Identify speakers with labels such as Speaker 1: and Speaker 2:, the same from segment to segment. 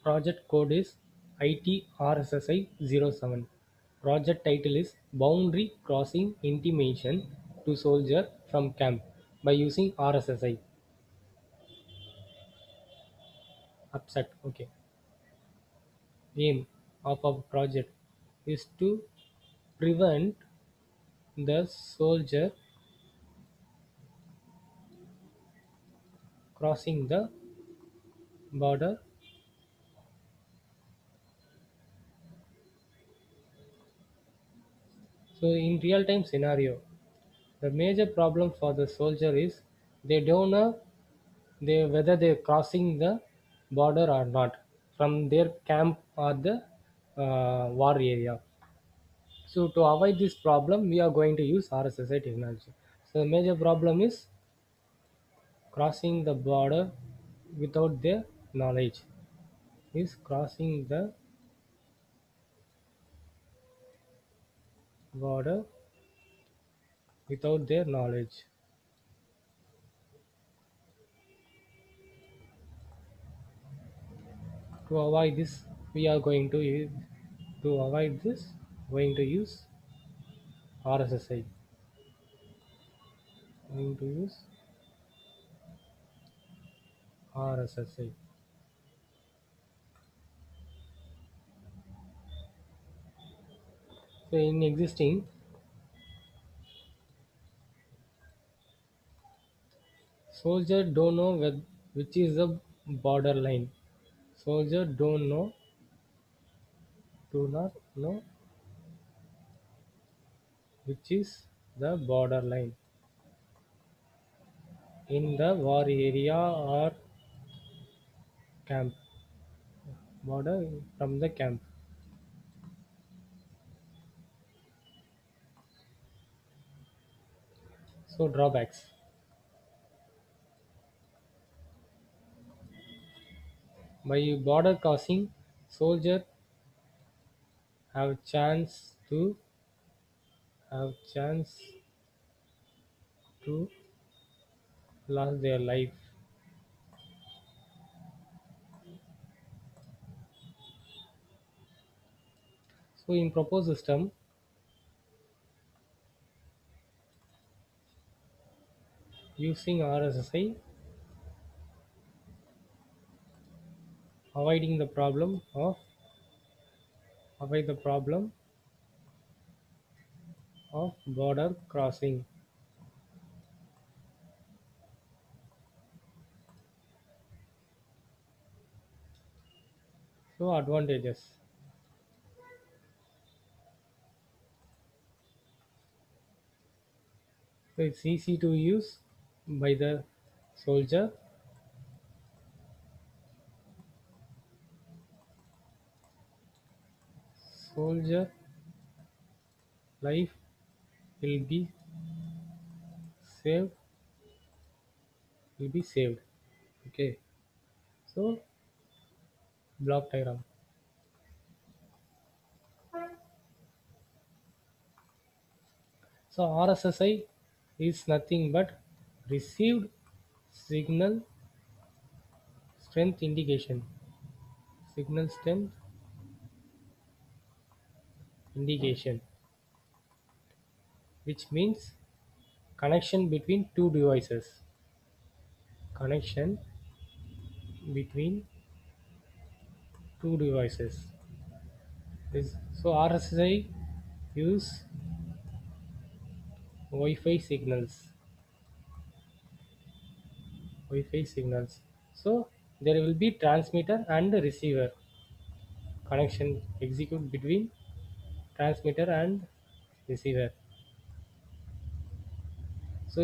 Speaker 1: Project code is ITRSSI-07. Project title is Boundary Crossing Intimation to Soldier from Camp by using RSSI. Upset. Okay. Aim of our project is to prevent the soldier crossing the border. So in real time scenario, the major problem for the soldier is they don't know whether they're crossing the border or not from their camp or the war area. So to avoid this problem, we are going to use RSSI technology. So the major problem is crossing the border without their knowledge. Is crossing the border without their knowledge. To avoid this, we are going to avoid this, going to use RSSI. Going to use RSSI. So in existing, soldier don't know which is the borderline. Soldier don't know, do not know which is the borderline in the war area or camp. Border from the camp. So drawbacks. By border crossing, soldier have chance to lose their life. So in proposed system, using RSSI, avoiding the problem of avoid the problem of border crossing. So advantages. So it's easy to use by the soldier. Soldier life will be saved. Will be saved. Okay. So block diagram. So RSSI is nothing but received signal strength indication. Signal strength indication, which means connection between two devices. Connection between two devices. So RSSI use Wi-Fi signals. Wi-Fi signals. So there will be transmitter and receiver connection execute between transmitter and receiver. So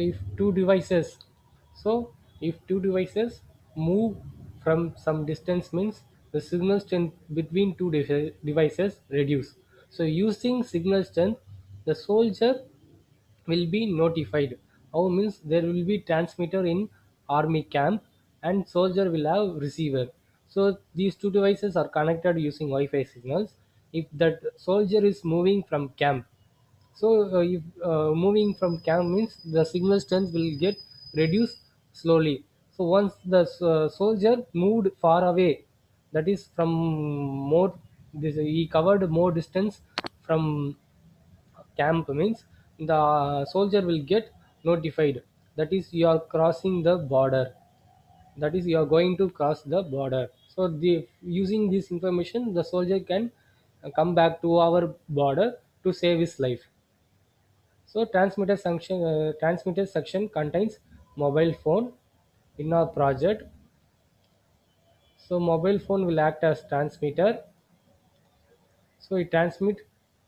Speaker 1: so if two devices move from some distance means the signal strength between two devices reduce. So using signal strength, the soldier will be notified. How means there will be transmitter in army camp and soldier will have receiver. So these two devices are connected using Wi-Fi signals. If that soldier is moving from camp, so if moving from camp means the signal strength will get reduced slowly. So once the soldier moved far away, that is from more, this he covered more distance from camp, means the soldier will get notified, that is you are crossing the border, that is you are going to cross the border. So the using this information, the soldier can come back to our border to save his life. So transmitter section contains mobile phone in our project. So mobile phone will act as transmitter. So it transmit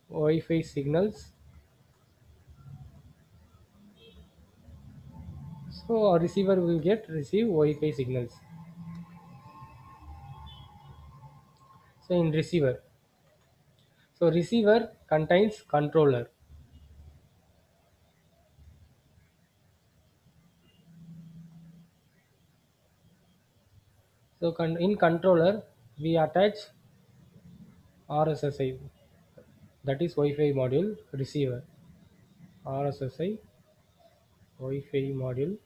Speaker 1: Wi-Fi signals. So our receiver will get receive Wi-Fi signals. So in receiver, so receiver contains controller. So in controller we attach RSSI, that is Wi-Fi module receiver. RSSI Wi-Fi module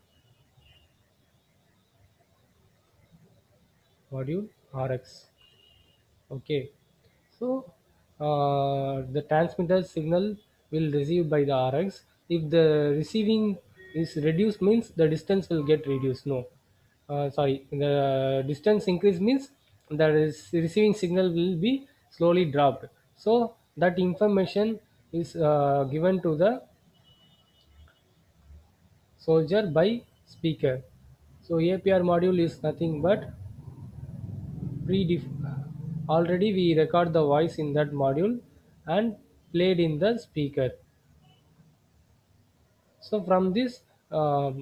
Speaker 1: RX. Okay. So the transmitter signal will receive by the RX. If the receiving is reduced, means the distance will get reduced. No, sorry, the distance increase means the receiving signal will be slowly dropped. So that information is given to the soldier by speaker. So APR module is nothing but pre already we record the voice in that module and played in the speaker. So from this,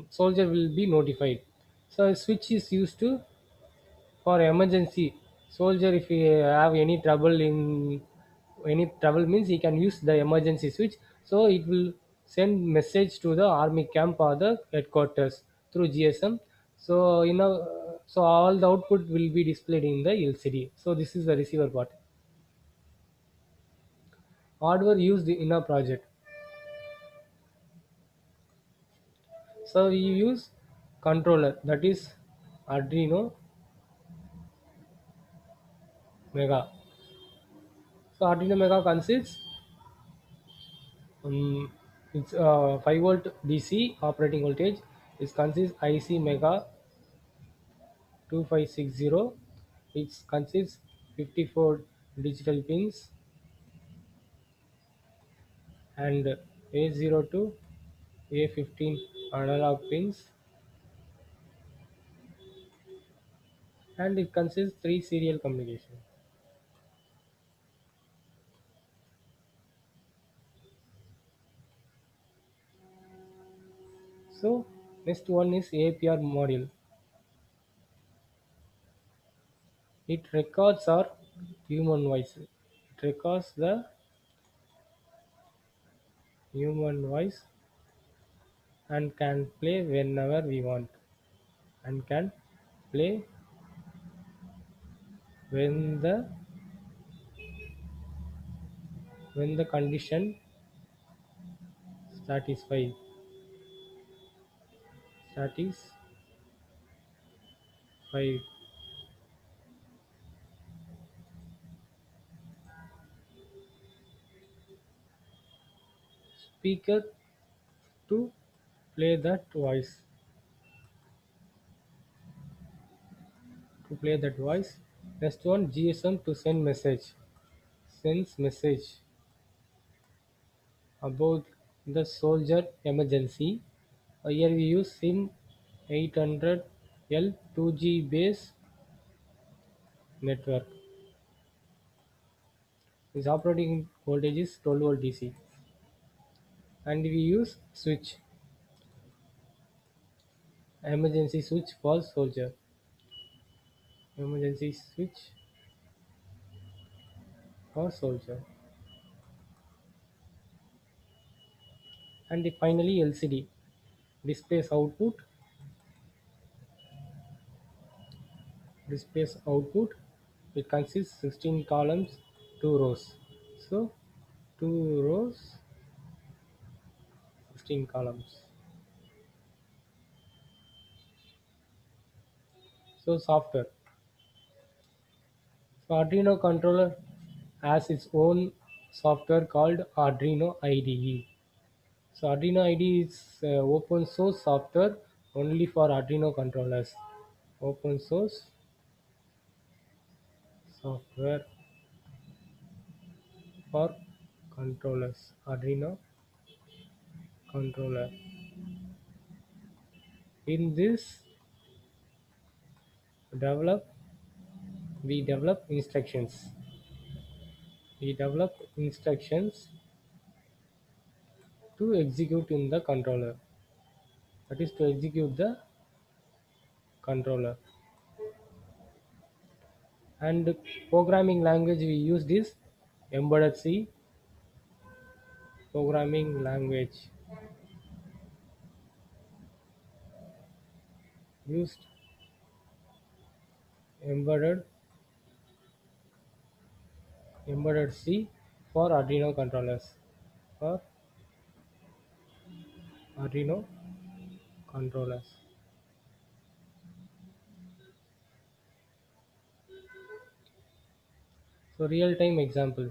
Speaker 1: soldier will be notified. So a switch is used to for emergency. Soldier, if he have any trouble in any trouble, means he can use the emergency switch. So it will send message to the army camp or the headquarters through GSM. So so all the output will be displayed in the LCD. So this is the receiver part. Hardware used in a project. So we use controller, that is Arduino Mega. So Arduino Mega consists, it's 5 volt DC operating voltage. It consists IC Mega 2560. It consists 54 digital pins and A0 to A15 analog pins, and it consists 3 serial communication. So next one is APR module. It records our human voice. It records the human voice and can play whenever we want, and can play when the condition satisfied. Satisfied. Speaker to play that voice. To play that voice. Next one, GSM to send message. Sends message about the soldier emergency. Here we use SIM 800L 2G base network. Its operating voltage is 12 volt DC, and we use switch, emergency switch for soldier, emergency switch for soldier, and finally LCD displays output, displays output. It consists 16 columns, 2 rows. So 2 rows, 16 columns. So software. So Arduino controller has its own software called Arduino IDE. So Arduino IDE is open source software only for Arduino controllers. Open source software for controllers. Arduino controller. In this develop we develop instructions. We develop instructions to execute in the controller. That is to execute the controller. And programming language we used is embedded C programming language used embedded embedded C for Arduino controllers. For Arduino controllers. So real time example.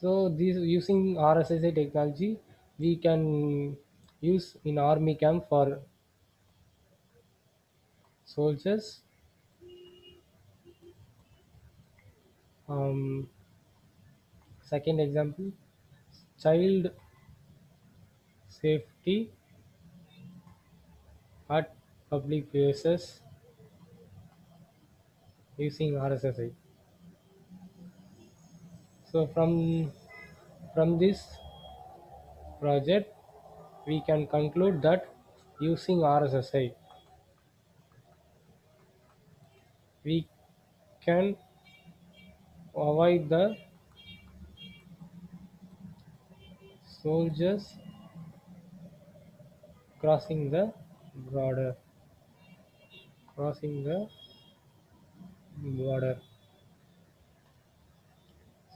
Speaker 1: So this using RSSI technology we can use in army camp for soldiers. Um, Second example, child safety at public places using RSSI. So from this project we can conclude that using RSSI we can avoid the soldiers crossing the border crossing the border.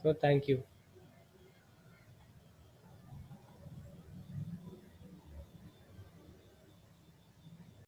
Speaker 1: So thank you.